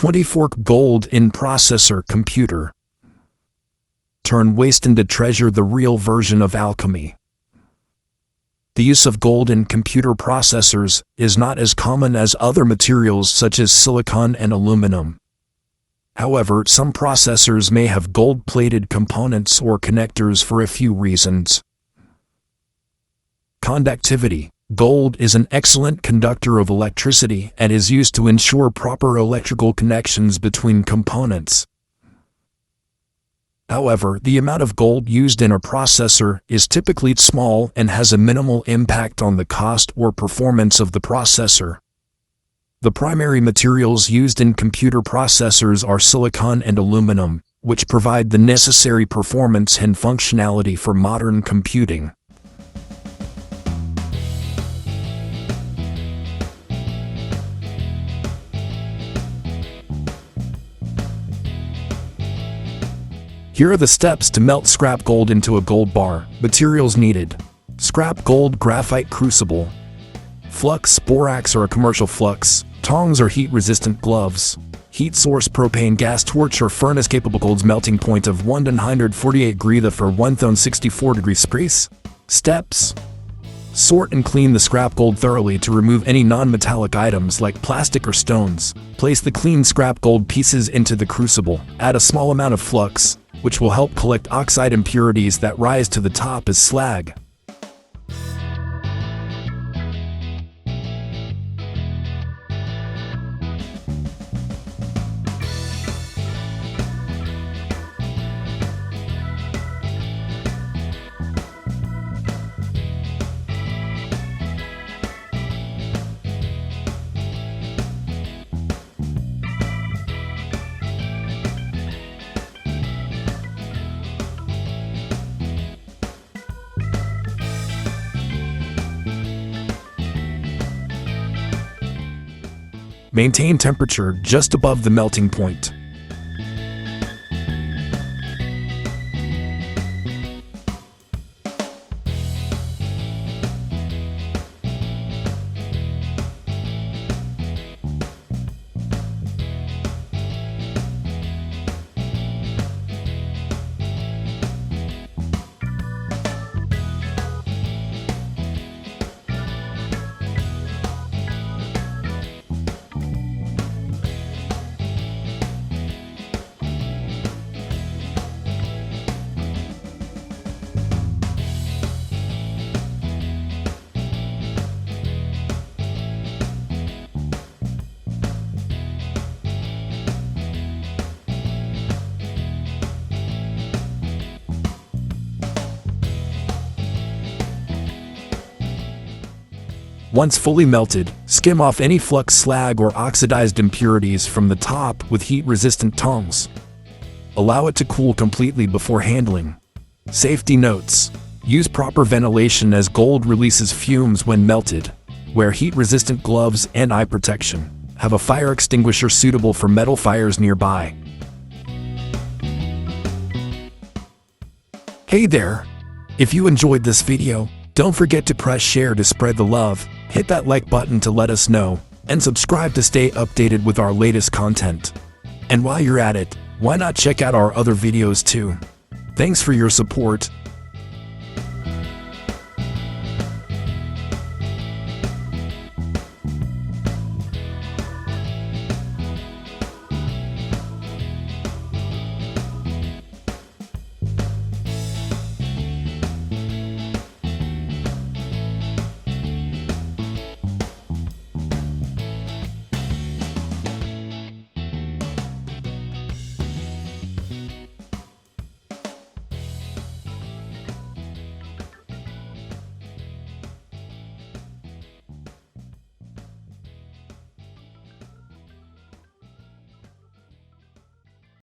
24K Gold in processor computer. Turn waste into treasure, the real version of alchemy. The use of gold in computer processors is not as common as other materials such as silicon and aluminum. However, some processors may have gold-plated components or connectors for a few reasons. Conductivity. Gold is an excellent conductor of electricity and is used to ensure proper electrical connections between components. However, the amount of gold used in a processor is typically small and has a minimal impact on the cost or performance of the processor. The primary materials used in computer processors are silicon and aluminum, which provide the necessary performance and functionality for modern computing. Here are the steps to melt scrap gold into a gold bar. Materials needed: scrap gold graphite crucible, flux borax or a commercial flux, tongs or heat-resistant gloves, heat source propane gas torch or furnace capable. Gold's melting point of 148 grader for 1064 degrees Celsius. Steps: sort and clean the scrap gold thoroughly to remove any non-metallic items like plastic or stones. Place the clean scrap gold pieces into the crucible. Add a small amount of flux, which will help collect oxide impurities that rise to the top as slag. Maintain temperature just above the melting point. Once fully melted, skim off any flux slag or oxidized impurities from the top with heat-resistant tongs. Allow it to cool completely before handling. Safety notes: use proper ventilation as gold releases fumes when melted. Wear heat-resistant gloves and eye protection. Have a fire extinguisher suitable for metal fires nearby. Hey there! If you enjoyed this video, don't forget to press share to spread the love, hit that like button to let us know, and subscribe to stay updated with our latest content. And while you're at it, why not check out our other videos too? Thanks for your support.